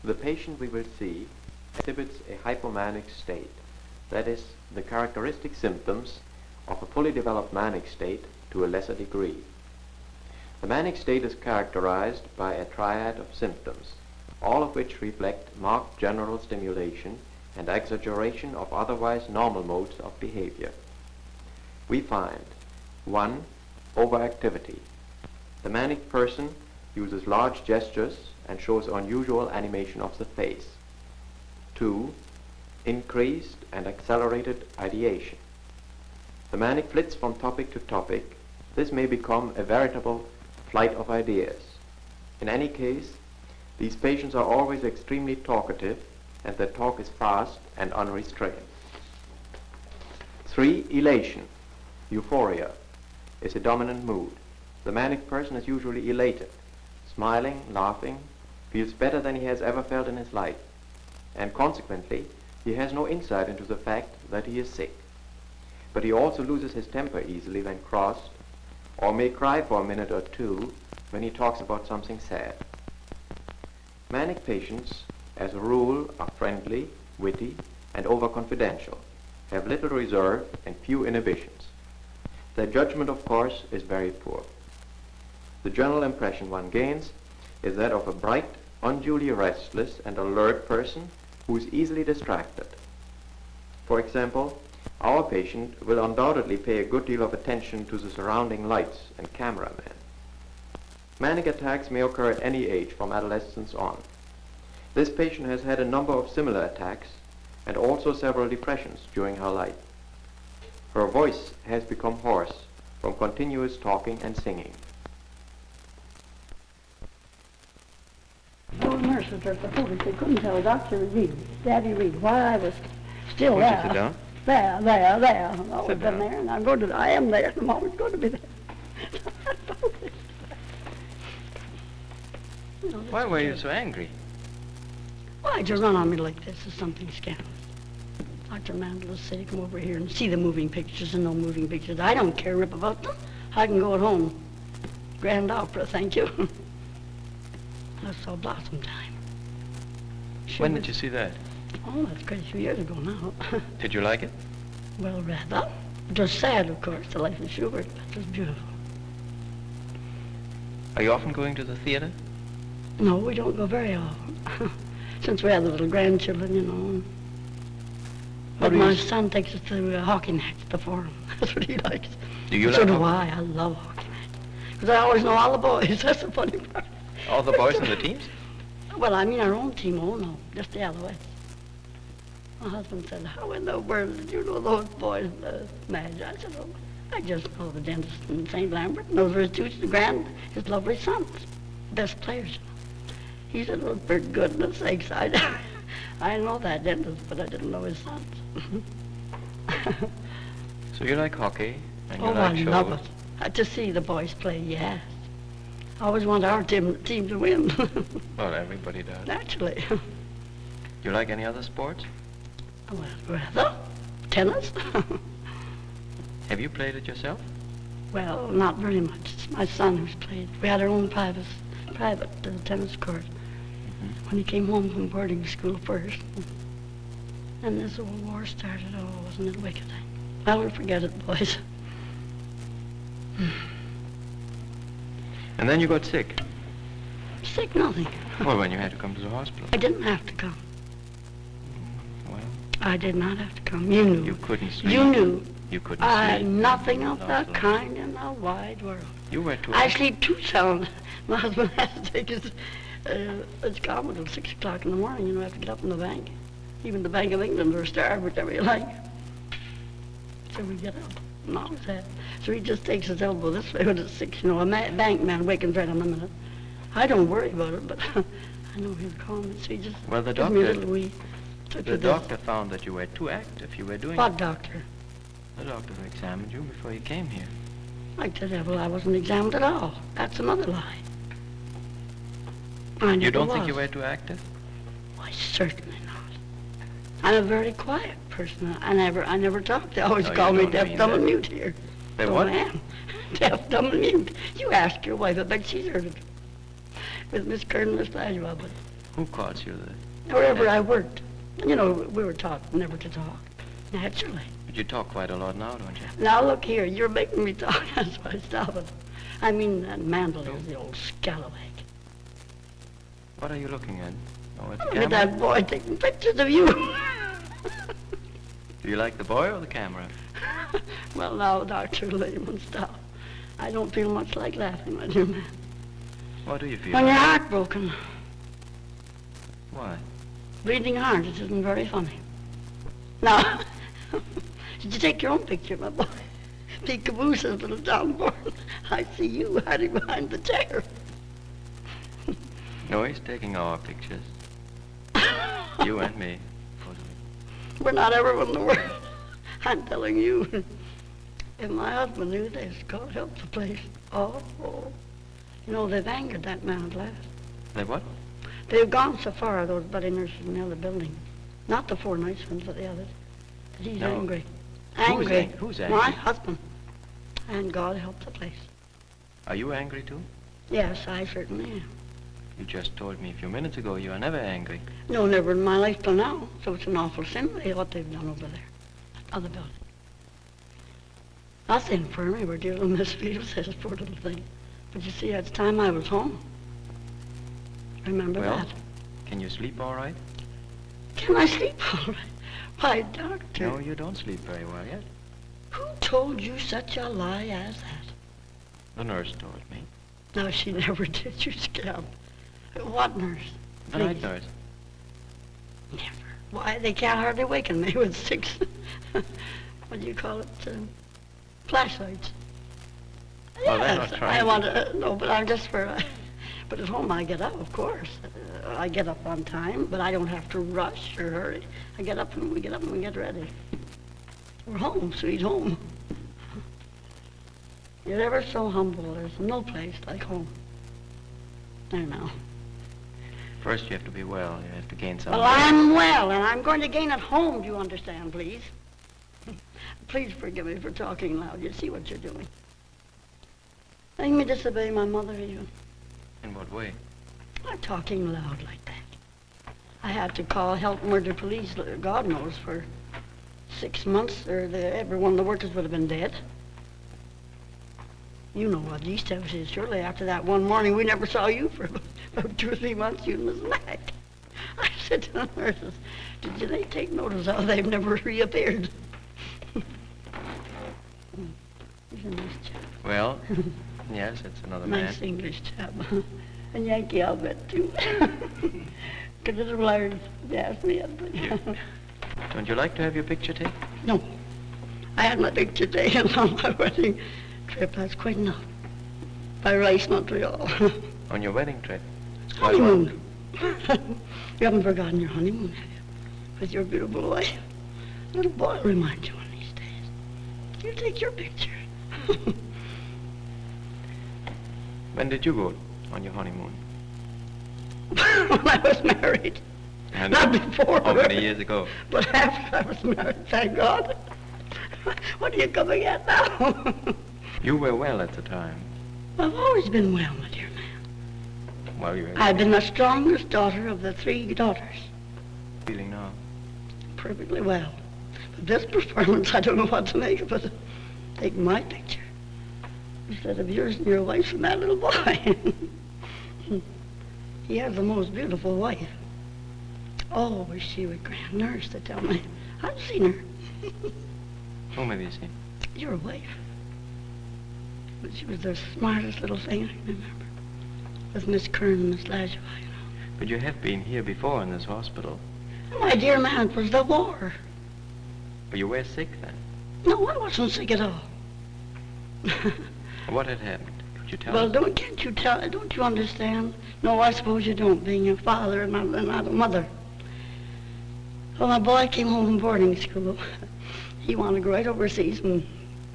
The patient we will see exhibits a hypomanic state, that is, the characteristic symptoms of a fully developed manic state to a lesser degree. The manic state is characterized by a triad of symptoms, all of which reflect marked general stimulation and exaggeration of otherwise normal modes of behavior. We find 1. Overactivity. The manic person uses large gestures and shows unusual animation of the face. 2. Increased and accelerated ideation. The manic flits from topic to topic. This may become a veritable flight of ideas. In any case, these patients are always extremely talkative, and their talk is fast and unrestrained. 3. Elation. Euphoria is a dominant mood. The manic person is usually elated, smiling, laughing, feels better than he has ever felt in his life, and consequently, he has no insight into the fact that he is sick. But he also loses his temper easily when crossed, or may cry for a minute or two when he talks about something sad. Manic patients, as a rule, are friendly, witty, and overconfidential, have little reserve and few inhibitions. Their judgment, of course, is very poor. The general impression one gains is that of a bright, unduly restless and alert person who is easily distracted. For example, our patient will undoubtedly pay a good deal of attention to the surrounding lights and cameramen. Manic attacks may occur at any age from adolescence on. This patient has had a number of similar attacks and also several depressions during her life. Her voice has become hoarse from continuous talking and singing. Old nurses are supposed they couldn't tell Dr. Reed, Daddy Reed, why I was still Would you there. sit down? There. I've always Sit been down. there, and I am there, and I'm always going to be there. Why were you so angry? Why'd you run on me like this? Is something scandalous. Dr. Mandel said, come over here and see the moving pictures and no moving pictures. I don't care a rip about them. I can go at home. Grand Opera, thank you. I saw Blossom Time. When did you see that? Oh, that's quite a few years ago now. Did you like it? Well, rather. It was sad, of course, the life of Schubert, but it was beautiful. Are you often going to the theater? No, we don't go very often. Since we have the little grandchildren, you know. But my son takes us to hockey nights, the Forum. That's what he likes. Do you So like do hockey? I love hockey nights. Because I always know all the boys. That's the funny part. All the boys on the teams? Well, I mean our own team. Oh, no, just the Alouettes. My husband said, how in the world did you know those boys, Madge? I said, oh, I just know the dentist in St. Lambert. And those are his lovely sons, best players. He said, well, for goodness sakes, I know that dentist, but I didn't know his sons. So you like hockey, and you Oh, like I shows. love it. To see the boys play, yes. I always want our team to win. Well, everybody does. Naturally. You like any other sports? Well, rather. Tennis? Have you played it yourself? Well, not very much. It's my son who's played. We had our own private tennis court when he came home from boarding school first. And this old war started. Oh, wasn't it wicked? Well, we'll forget it, boys. And then you got sick. Sick, nothing. Well, when you had to come to the hospital. I didn't have to come. Well, I did not have to come. You knew. you couldn't sleep. You knew. You couldn't sleep. Nothing of No, that no. kind in the wide world. You were too. I sleep too sound. My husband has to take his common till 6 o'clock in the morning. You know, I have to get up in the bank. Even the Bank of England or Star, whichever you like. So we get up and always have. So he just takes his elbow this way when it's 6. You know, a bank man wakens right on the minute. I don't worry about it, but I know he'll call me. So he just Well, the gives me a doctor- little wee. The doctor found that you were too active. You were doing. What doctor? The doctor who examined you before you came here. Like the devil, I wasn't examined at all. That's another lie. I never You don't think was. you were too active? Why, certainly not. I'm a very quiet person. I never talk. They always No, you call me don't deaf, mean dumb, that. and mute here. They So what? I am. Deaf, dumb, and mute. You ask your wife. I bet she's heard it. With Miss Kern and Miss Flashbaugh, but Who calls you the... Wherever I worked. You know, we were taught never to talk, naturally. But you talk quite a lot now, don't you? Now look here, you're making me talk, that's why I stop it. I mean, that Mandel is the old scallywag. What are you looking at? Oh, at the Look camera? at that boy taking pictures of you. Do you like the boy or the camera? Well, now, Dr. Lehman, stop. I don't feel much like laughing, my dear man. What do you feel When you're like? heartbroken, Why? bleeding heart, it isn't very funny. Now, did you take your own picture, my boy? Peekaboo says little John Bourne. I see you hiding behind the chair. No, he's taking our pictures. You and me. We're not everyone in the world. I'm telling you. If my husband knew this, God help the place. Oh. You know, they've angered that man at last. They what? They've gone so far, those bloody nurses in the other building. Not the four nice ones, but the others. That he's No. angry. Who's Angry. who's My angry? husband. And God help the place. Are you angry too? Yes, I certainly am. You just told me a few minutes ago you are never angry. No, never in my life till now. So it's an awful sin, what they've done over there. Other building. That's the infirmary where dear little Miss Fields says, poor little thing. But you see, it's time I was home. Remember Well? that. Can you sleep all right? Can I sleep all right? Why, doctor, No, you don't sleep very well yet. who told you such a lie as that? The nurse told me. No, she never did, you scamp. What nurse? The night Please. nurse. Never. Why, they can't hardly waken me with 6, what do you call it, flashlights. Well, they're not Yes, trying I to- want to, no, but I'm just for, but at home I get up, of course. I get up on time, but I don't have to rush or hurry. I get up and we get ready. We're home, sweet home. You're ever so humble, there's no place like home. There now. First you have to be well. You have to gain some Well, weight. I'm well, and I'm going to gain at home, do you understand, please? Please forgive me for talking loud. You see what you're doing. Make me disobey my mother even. In what way? By talking loud like that. I had to call help murder police, God knows, for 6 months, or every one of the workers would have been dead. You know what East House is. Surely after that one morning, we never saw you for about 2 or 3 months, you and Miss Mac. I said to the nurses, did they take notice how they've never reappeared? He's a nice chap. Well, yes, it's another man. Nice English chap. And Yankee, I'll bet, too. Considerable Irish, if you ask me. Don't you like to have your picture taken? No. I had my picture taken on my wedding trip. That's quite enough. By Rice, Montreal. On your wedding trip? It's quite well. Honeymoon. You haven't forgotten your honeymoon, have you? With your beautiful wife. Little boy will remind you one of these days. You take your picture. When did you go on your honeymoon? When I was married. And Not before. How many years ago? But after I was married, thank God. What are you coming at now? You were well at the time. I've always been well, my dear man. Well, you're I've been the strongest daughter of the 3 daughters. feeling now. Perfectly well. But this performance, I don't know what to make of it. Take my picture instead of yours and your wife's and that little boy. He has the most beautiful wife. Oh, was she a grand nurse, to tell me. I've seen her. Whom have you seen? Your wife. But she was the smartest little thing I can remember. With Miss Kern and Miss Lajova, you know. But you have been here before in this hospital. My dear man, it was the war. But you were sick then. No, I wasn't sick at all. What had happened? Could you tell Well, us? can't you tell? Don't you understand? No, I suppose you don't, being a father and not a mother. Well, my boy came home from boarding school. He wanted to go right overseas and,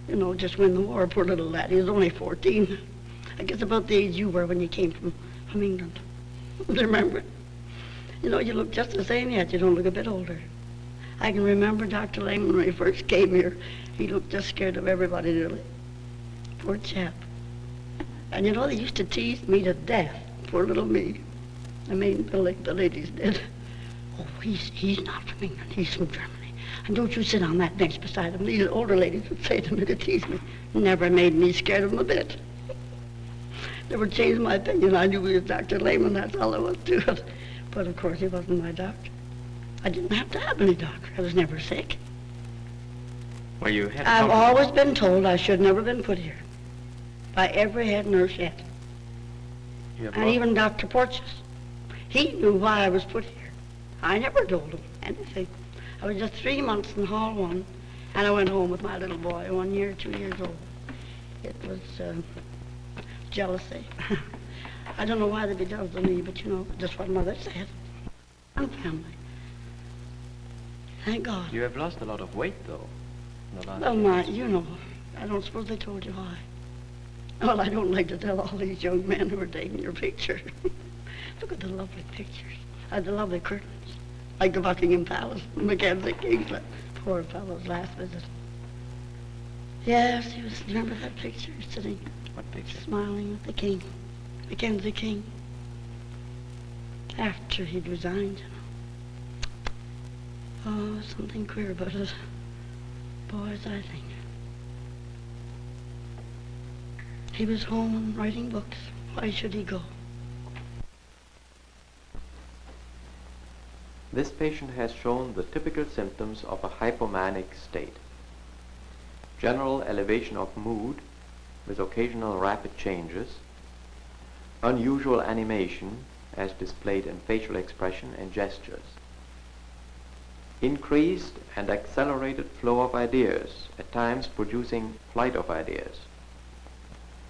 you know, just win the war, poor little lad. He was only 14. I guess about the age you were when you came from England. Remember? You know, you look just the same yet. You don't look a bit older. I can remember Dr. Lehman when he first came here. He looked just scared of everybody, really. Poor chap. And you know, they used to tease me to death, poor little me. The main building, the ladies did. Oh, he's not from England, he's from Germany. And don't you sit on that bench beside him. These older ladies would say to me to tease me. Never made me scared of him a bit. Never changed my opinion. I knew he was Dr. Lehman, that's all there was to it. But of course he wasn't my doctor. I didn't have to have any doctor. I was never sick. Well, you had I've something- always been told I should never been put here. By every head nurse yet. You have And lost- even Dr. Porteous. He knew why I was put here. I never told him anything. I was just 3 months in Hall 1, and I went home with my little boy, 1 year, 2 years old. It was jealousy. I don't know why they'd be jealous of me, but you know, just what Mother said. One family. Thank God. You have lost a lot of weight, though, in the last Well, years. you know, I don't suppose they told you why. Well, I don't like to tell all these young men who are taking your picture. Look at the lovely pictures. The lovely curtains. Like the Buckingham Palace, Mackenzie King's poor fellow's last visit. Yes, he was, remember that picture, sitting, What picture? smiling with the king, Mackenzie King. After he'd resigned, you know. Oh, something queer about it. Boys, I think. He was home and writing books. Why should he go? This patient has shown the typical symptoms of a hypomanic state. General elevation of mood with occasional rapid changes, unusual animation as displayed in facial expression and gestures, increased and accelerated flow of ideas, at times producing flight of ideas.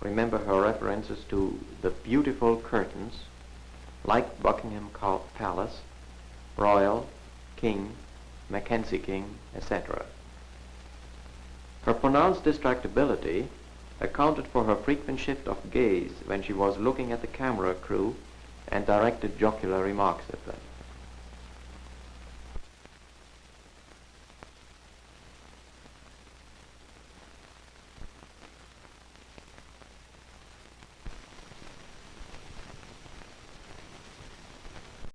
Remember her references to the beautiful curtains, like Buckingham Palace, Royal, King, Mackenzie King, etc. Her pronounced distractibility accounted for her frequent shift of gaze when she was looking at the camera crew and directed jocular remarks at them.